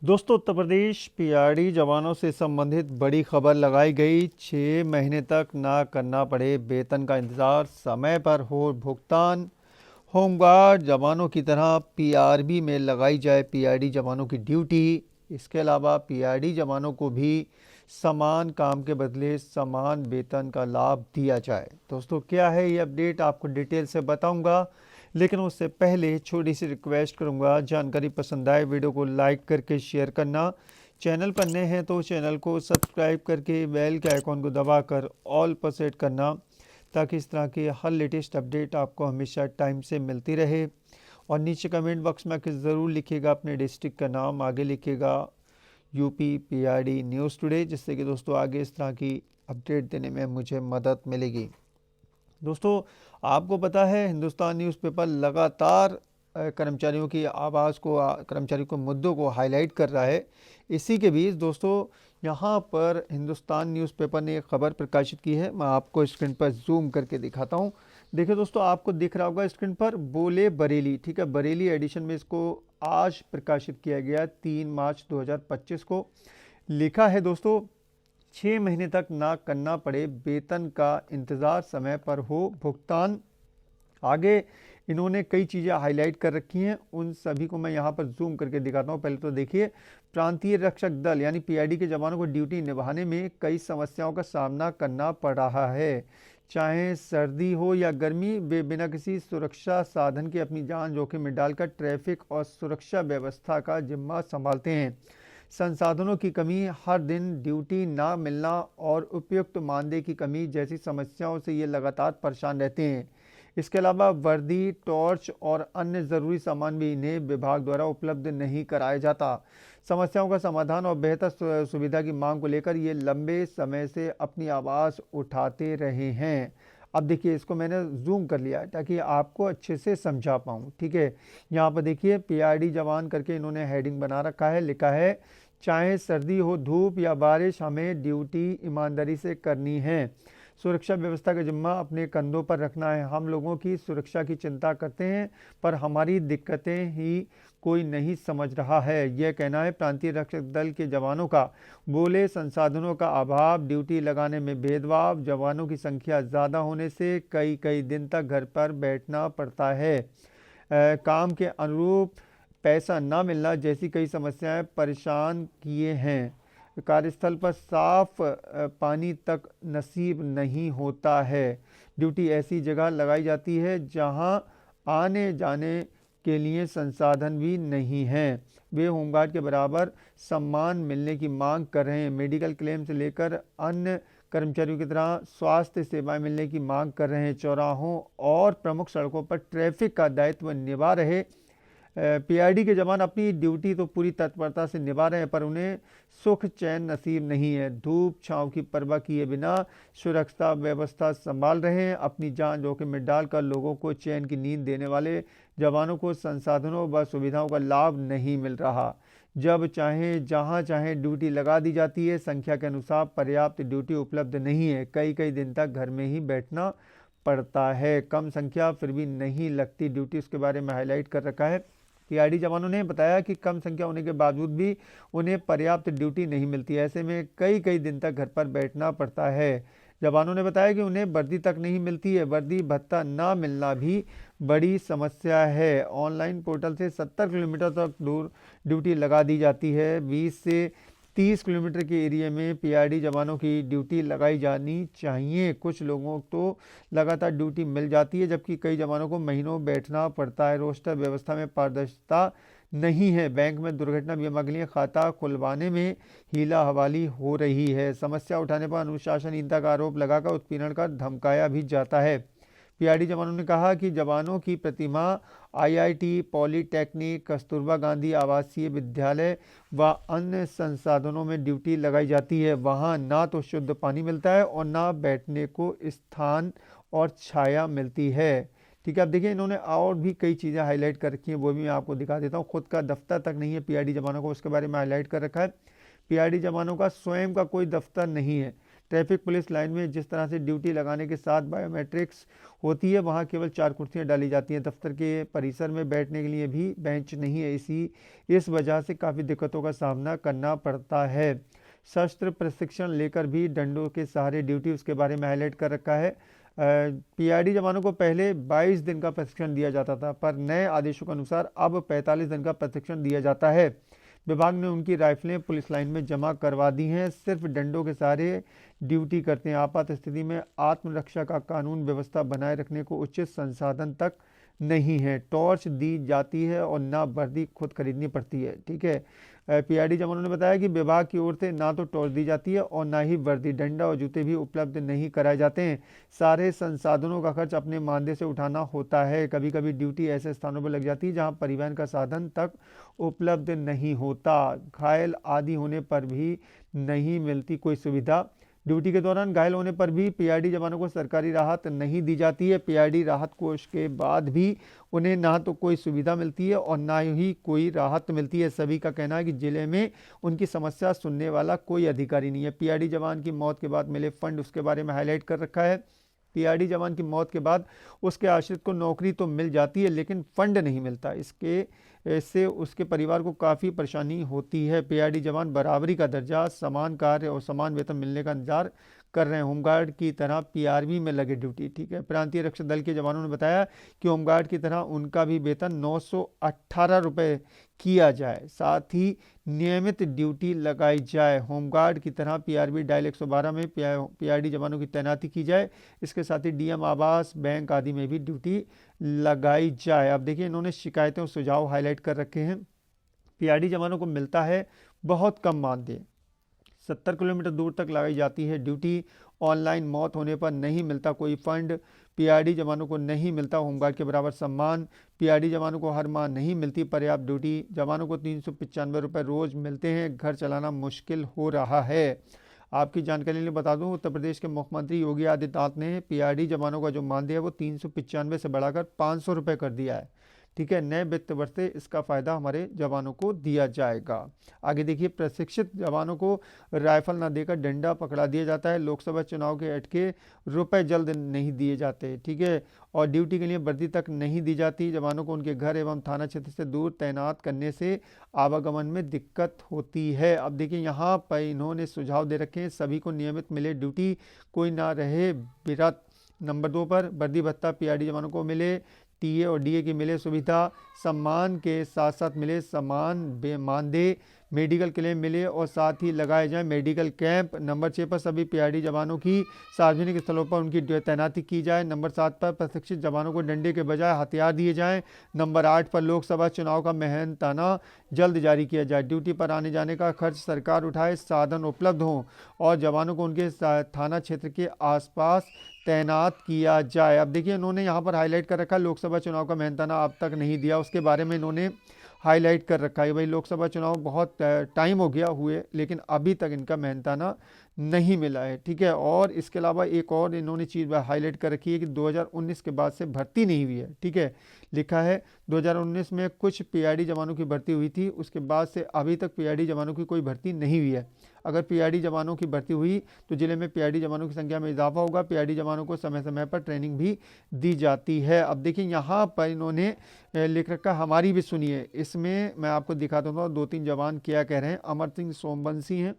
दोस्तों, उत्तर प्रदेश पीआरडी जवानों से संबंधित बड़ी खबर लगाई गई। 6 महीने तक ना करना पड़े वेतन का इंतजार, समय पर हो भुगतान। होमगार्ड जवानों की तरह पीआरबी में लगाई जाए पीआरडी जवानों की ड्यूटी। इसके अलावा पीआरडी जवानों को भी समान काम के बदले समान वेतन का लाभ दिया जाए। दोस्तों, क्या है ये अपडेट, आपको डिटेल से बताऊंगा, लेकिन उससे पहले छोटी सी रिक्वेस्ट करूंगा। जानकारी पसंद आए वीडियो को लाइक करके शेयर करना। चैनल पर नए हैं तो चैनल को सब्सक्राइब करके बेल के आइकॉन को दबाकर ऑल पर सेट करना, ताकि इस तरह की हर लेटेस्ट अपडेट आपको हमेशा टाइम से मिलती रहे। और नीचे कमेंट बॉक्स में आके ज़रूर लिखिएगा अपने डिस्ट्रिक्ट का नाम, आगे लिखिएगा यूपी पीआरडी न्यूज़ टुडे, जिससे कि दोस्तों आगे इस तरह की अपडेट देने में मुझे मदद मिलेगी। दोस्तों, आपको पता है हिंदुस्तान न्यूज़पेपर लगातार कर्मचारियों की आवाज़ को, कर्मचारियों के मुद्दों को हाईलाइट कर रहा है। इसी के बीच दोस्तों, यहाँ पर हिंदुस्तान न्यूज़पेपर ने एक खबर प्रकाशित की है। मैं आपको स्क्रीन पर जूम करके दिखाता हूँ। देखिए दोस्तों, आपको दिख रहा होगा स्क्रीन पर बोले बरेली, ठीक है, बरेली एडिशन में इसको आज प्रकाशित किया गया 3 मार्च 2025 को। लिखा है दोस्तों, 6 महीने तक ना करना पड़े वेतन का इंतज़ार, समय पर हो भुगतान। आगे इन्होंने कई चीज़ें हाईलाइट कर रखी हैं, उन सभी को मैं यहाँ पर जूम करके दिखाता हूँ। पहले तो देखिए, प्रांतीय रक्षक दल यानी पीआरडी के जवानों को ड्यूटी निभाने में कई समस्याओं का सामना करना पड़ रहा है। चाहे सर्दी हो या गर्मी, वे बिना किसी सुरक्षा साधन के अपनी जान जोखिम में डालकर ट्रैफिक और सुरक्षा व्यवस्था का जिम्मा संभालते हैं। संसाधनों की कमी, हर दिन ड्यूटी ना मिलना और उपयुक्त मानदेय की कमी जैसी समस्याओं से ये लगातार परेशान रहते हैं। इसके अलावा वर्दी, टॉर्च और अन्य ज़रूरी सामान भी इन्हें विभाग द्वारा उपलब्ध नहीं कराया जाता। समस्याओं का समाधान और बेहतर सुविधा की मांग को लेकर ये लंबे समय से अपनी आवाज़ उठाते रहे हैं। अब देखिए, इसको मैंने जूम कर लिया है ताकि आपको अच्छे से समझा पाऊँ, ठीक है। यहाँ पर देखिए, पीआरडी जवान करके इन्होंने हेडिंग बना रखा है। लिखा है, चाहे सर्दी हो, धूप या बारिश, हमें ड्यूटी ईमानदारी से करनी है। सुरक्षा व्यवस्था का जिम्मा अपने कंधों पर रखना है। हम लोगों की सुरक्षा की चिंता करते हैं, पर हमारी दिक्कतें ही कोई नहीं समझ रहा है, यह कहना है प्रांतीय रक्षक दल के जवानों का। बोले, संसाधनों का अभाव, ड्यूटी लगाने में भेदभाव, जवानों की संख्या ज़्यादा होने से कई कई दिन तक घर पर बैठना पड़ता है, काम के अनुरूप पैसा न मिलना जैसी कई समस्याएं परेशान किए हैं। कार्यस्थल पर साफ पानी तक नसीब नहीं होता है। ड्यूटी ऐसी जगह लगाई जाती है जहां आने जाने के लिए संसाधन भी नहीं हैं। वे होमगार्ड के बराबर सम्मान मिलने की मांग कर रहे हैं। मेडिकल क्लेम से लेकर अन्य कर्मचारियों की तरह स्वास्थ्य सेवाएं मिलने की मांग कर रहे हैं। चौराहों और प्रमुख सड़कों पर ट्रैफिक का दायित्व निभा रहे पीआरडी के जवान अपनी ड्यूटी तो पूरी तत्परता से निभा रहे हैं, पर उन्हें सुख चैन नसीब नहीं है। धूप छांव की परवाह किए बिना सुरक्षा व्यवस्था संभाल रहे हैं। अपनी जान जोखिम में डालकर लोगों को चैन की नींद देने वाले जवानों को संसाधनों व सुविधाओं का लाभ नहीं मिल रहा। जब चाहे जहां चाहे ड्यूटी लगा दी जाती है। संख्या के अनुसार पर्याप्त ड्यूटी उपलब्ध नहीं है। कई कई दिन तक घर में ही बैठना पड़ता है। कम संख्या फिर भी नहीं लगती ड्यूटी, उसके बारे में हाईलाइट कर रखा है। पीआरडी जवानों ने बताया कि कम संख्या होने के बावजूद भी उन्हें पर्याप्त ड्यूटी नहीं मिलती। ऐसे में कई कई दिन तक घर पर बैठना पड़ता है। जवानों ने बताया कि उन्हें वर्दी तक नहीं मिलती है। वर्दी भत्ता ना मिलना भी बड़ी समस्या है। ऑनलाइन पोर्टल से 70 किलोमीटर तक दूर ड्यूटी लगा दी जाती है। 20 से 30 किलोमीटर के एरिया में पीआरडी जवानों की ड्यूटी लगाई जानी चाहिए। कुछ लोगों को लगातार ड्यूटी मिल जाती है, जबकि कई जवानों को महीनों बैठना पड़ता है। रोस्टर व्यवस्था में पारदर्शिता नहीं है। बैंक में दुर्घटना बीमा के लिए खाता खुलवाने में हीला हवाली हो रही है। समस्या उठाने पर अनुशासनहीनता का आरोप लगाकर उत्पीड़न कर धमकाया भी जाता है। पीआरडी जवानों ने कहा कि जवानों की प्रतिमा आईआईटी, पॉलीटेक्निक, कस्तूरबा गांधी आवासीय विद्यालय व अन्य संसाधनों में ड्यूटी लगाई जाती है। वहां ना तो शुद्ध पानी मिलता है और ना बैठने को स्थान और छाया मिलती है। ठीक है, अब देखिए, इन्होंने और भी कई चीज़ें हाईलाइट कर रखी हैं, वो भी मैं आपको दिखा देता हूँ। खुद का दफ्तर तक नहीं है पीआरडी जवानों को, उसके बारे में हाईलाइट कर रखा है। पीआरडी जवानों का स्वयं का कोई दफ्तर नहीं है। ट्रैफिक पुलिस लाइन में जिस तरह से ड्यूटी लगाने के साथ बायोमेट्रिक्स होती है, वहाँ केवल 4 कुर्सियाँ डाली जाती हैं। दफ्तर के परिसर में बैठने के लिए भी बेंच नहीं है। इस वजह से काफ़ी दिक्कतों का सामना करना पड़ता है। शस्त्र प्रशिक्षण लेकर भी डंडों के सहारे ड्यूटी, उसके बारे में हाईलाइट कर रखा है। पीआरडी जवानों को पहले 22 दिन का प्रशिक्षण दिया जाता था, पर नए आदेशों के अनुसार अब 45 दिन का प्रशिक्षण दिया जाता है। विभाग ने उनकी राइफलें पुलिस लाइन में जमा करवा दी हैं। सिर्फ डंडों के सहारे ड्यूटी करते हैं। आपात स्थिति में आत्मरक्षा का कानून व्यवस्था बनाए रखने को उचित संसाधन तक नहीं है। टॉर्च दी जाती है और ना वर्दी खुद खरीदनी पड़ती है। ठीक है, पीआरडी जवानों ने बताया कि विभाग की ओर से ना तो टॉर्च दी जाती है और ना ही वर्दी, डंडा और जूते भी उपलब्ध नहीं कराए जाते हैं। सारे संसाधनों का खर्च अपने मानदेय से उठाना होता है। कभी कभी ड्यूटी ऐसे स्थानों पर लग जाती है जहां परिवहन का साधन तक उपलब्ध नहीं होता। घायल आदि होने पर भी नहीं मिलती कोई सुविधा। ड्यूटी के दौरान घायल होने पर भी पीआरडी जवानों को सरकारी राहत नहीं दी जाती है। पीआरडी राहत कोष के बाद भी उन्हें ना तो कोई सुविधा मिलती है और ना ही कोई राहत मिलती है। सभी का कहना है कि जिले में उनकी समस्या सुनने वाला कोई अधिकारी नहीं है। पीआरडी जवान की मौत के बाद मिले फंड, उसके बारे में हाईलाइट कर रखा है। पीआरडी जवान की मौत के बाद उसके आश्रित को नौकरी तो मिल जाती है, लेकिन फंड नहीं मिलता। इससे उसके परिवार को काफ़ी परेशानी होती है। पीआरडी जवान बराबरी का दर्जा, समान कार्य और समान वेतन मिलने का इंतजार कर रहे हैं। होमगार्ड की तरह पीआरबी में लगे ड्यूटी। ठीक है, प्रांतीय रक्षक दल के जवानों ने बताया कि होमगार्ड की तरह उनका भी वेतन 918 रुपये किया जाए, साथ ही नियमित ड्यूटी लगाई जाए। होमगार्ड की तरह पीआरबी डायल 112 में पीआरडी जवानों की तैनाती की जाए। इसके साथ ही डीएम आवास, बैंक आदि में भी ड्यूटी लगाई जाए। अब देखिए, इन्होंने शिकायतें और सुझाव हाईलाइट कर रखे हैं। पीआरडी जवानों को मिलता है बहुत कम मानदेय, 70 किलोमीटर दूर तक लगाई जाती है ड्यूटी। ऑनलाइन मौत होने पर नहीं मिलता कोई फंड। पीआरडी जवानों को नहीं मिलता होमगार्ड के बराबर सम्मान। पीआरडी जवानों को हर माह नहीं मिलती पर्याप्त ड्यूटी। जवानों को 395 रुपये रोज मिलते हैं। घर चलाना मुश्किल हो रहा है। आपकी जानकारी के लिए बता दूं, उत्तर प्रदेश के मुख्यमंत्री योगी आदित्यनाथ ने पीआरडी जवानों का जो मानदेय है वो 395 से बढ़ाकर 500 रुपये कर दिया है। ठीक है, नए वित्त वर्ष से इसका फायदा हमारे जवानों को दिया जाएगा। आगे देखिए, प्रशिक्षित जवानों को राइफल ना देकर डंडा पकड़ा दिया जाता है। लोकसभा चुनाव के अटके रुपए जल्द नहीं दिए जाते। ठीक है, और ड्यूटी के लिए वर्दी तक नहीं दी जाती। जवानों को उनके घर एवं थाना क्षेत्र से दूर तैनात करने से आवागमन में दिक्कत होती है। अब देखिए, यहाँ पर इन्होंने सुझाव दे रखे हैं, सभी को नियमित मिले ड्यूटी, कोई ना रहे विरत। नंबर 2 पर वर्दी भत्ता पीआरडी जवानों को मिले। टीए और डीए की मिले सुविधा। सम्मान के साथ साथ मिले समान मानदेय। मेडिकल क्लेम मिले और साथ ही लगाए जाए मेडिकल कैंप। नंबर 6 पर सभी पीआरडी जवानों की सार्वजनिक स्थलों पर उनकी तैनाती की जाए। नंबर 7 पर प्रशिक्षित जवानों को डंडे के बजाय हथियार दिए जाएं। नंबर 8 पर लोकसभा चुनाव का मेहनताना जल्द जारी किया जाए। ड्यूटी पर आने जाने का खर्च सरकार उठाए, साधन उपलब्ध हों और जवानों को उनके थाना क्षेत्र के आसपास तैनात किया जाए। अब देखिए, इन्होंने यहाँ पर हाईलाइट कर रखा है लोकसभा चुनाव का मेहनताना अब तक नहीं दिया, उसके बारे में इन्होंने हाईलाइट कर रखा है। भाई, लोकसभा चुनाव बहुत टाइम हो गया हुए, लेकिन अभी तक इनका मेहनताना नहीं मिला है। ठीक है, और इसके अलावा एक और इन्होंने चीज़ हाईलाइट कर रखी है कि 2019 के बाद से भर्ती नहीं हुई है। ठीक है, लिखा है 2019 में कुछ पीआरडी जवानों की भर्ती हुई थी, उसके बाद से अभी तक पीआरडी जवानों की कोई भर्ती नहीं हुई है। अगर पीआरडी जवानों की भर्ती हुई तो जिले में पीआरडी जवानों की संख्या में इजाफा होगा। पीआरडी जवानों को समय समय पर ट्रेनिंग भी दी जाती है। अब देखिए, यहाँ पर इन्होंने लिख रखा, हमारी भी सुनिए। इसमें मैं आपको दिखा दूँगा 2-3 जवान क्या कह रहे हैं। अमर सिंह सोमवंशी हैं,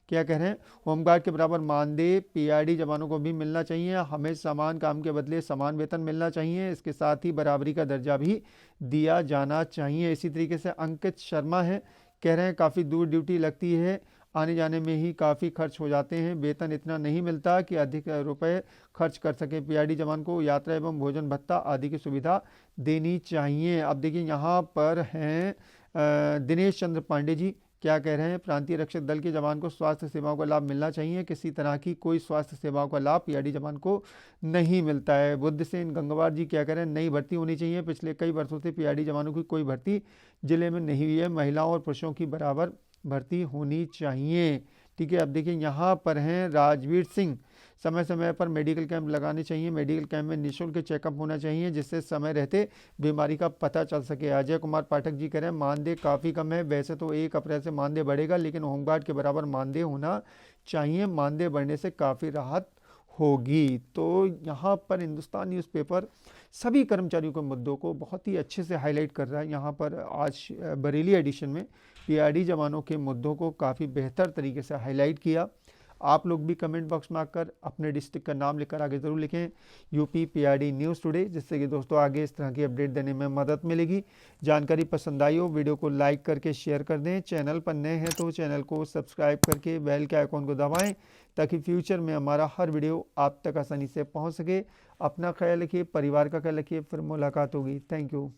क्या कह रहे हैं, होमगार्ड के बराबर मानदेय पीआरडी जवानों को भी मिलना चाहिए। हमें समान काम के बदले समान वेतन मिलना चाहिए। इसके साथ ही बराबरी का दर्जा भी दिया जाना चाहिए। इसी तरीके से अंकित शर्मा है, कह रहे हैं काफ़ी दूर ड्यूटी लगती है, आने जाने में ही काफ़ी खर्च हो जाते हैं। वेतन इतना नहीं मिलता कि अधिक रुपए खर्च कर सकें। पीआरडी जवान को यात्रा एवं भोजन भत्ता आदि की सुविधा देनी चाहिए। अब देखिए, यहाँ पर हैं दिनेश चंद्र पांडे जी, क्या कह रहे हैं, प्रांतीय रक्षक दल के जवान को स्वास्थ्य सेवाओं का लाभ मिलना चाहिए। किसी तरह की कोई स्वास्थ्य सेवाओं का लाभ पीआरडी जवान को नहीं मिलता है। बुद्धसेन गंगवार जी क्या कह रहे हैं, नई भर्ती होनी चाहिए। पिछले कई वर्षों से पीआरडी जवानों की कोई भर्ती जिले में नहीं हुई है। महिलाओं और पुरुषों की बराबर भर्ती होनी चाहिए। ठीक है, अब देखिए, यहाँ पर हैं राजवीर सिंह समय समय पर मेडिकल कैंप लगाने चाहिए। मेडिकल कैंप में निःशुल्क चेकअप होना चाहिए जिससे समय रहते बीमारी का पता चल सके। अजय कुमार पाठक जी कह रहे हैं मानदेय काफ़ी कम है। वैसे तो 1 अप्रैल से मानदेय बढ़ेगा, लेकिन होमगार्ड के बराबर मानदेय होना चाहिए। मानदेय बढ़ने से काफ़ी राहत होगी। तो यहाँ पर हिंदुस्तान न्यूज़पेपर सभी कर्मचारियों के मुद्दों को बहुत ही अच्छे से हाईलाइट कर रहा है। यहाँ पर आज बरेली एडिशन में पीआरडी जवानों के मुद्दों को काफ़ी बेहतर तरीके से हाईलाइट किया। आप लोग भी कमेंट बॉक्स में आकर अपने डिस्ट्रिक्ट का नाम लिखकर आगे ज़रूर लिखें यूपी पीआरडी न्यूज़ टुडे, जिससे कि दोस्तों आगे इस तरह की अपडेट देने में मदद मिलेगी। जानकारी पसंद आई हो वीडियो को लाइक करके शेयर कर दें। चैनल पर नए हैं तो चैनल को सब्सक्राइब करके बेल के आइकॉन को दबाएं ताकि फ्यूचर में हमारा हर वीडियो आप तक आसानी से पहुंच सके। अपना ख्याल रखिए, परिवार का ख्याल रखिए। फिर मुलाकात होगी। Thank you.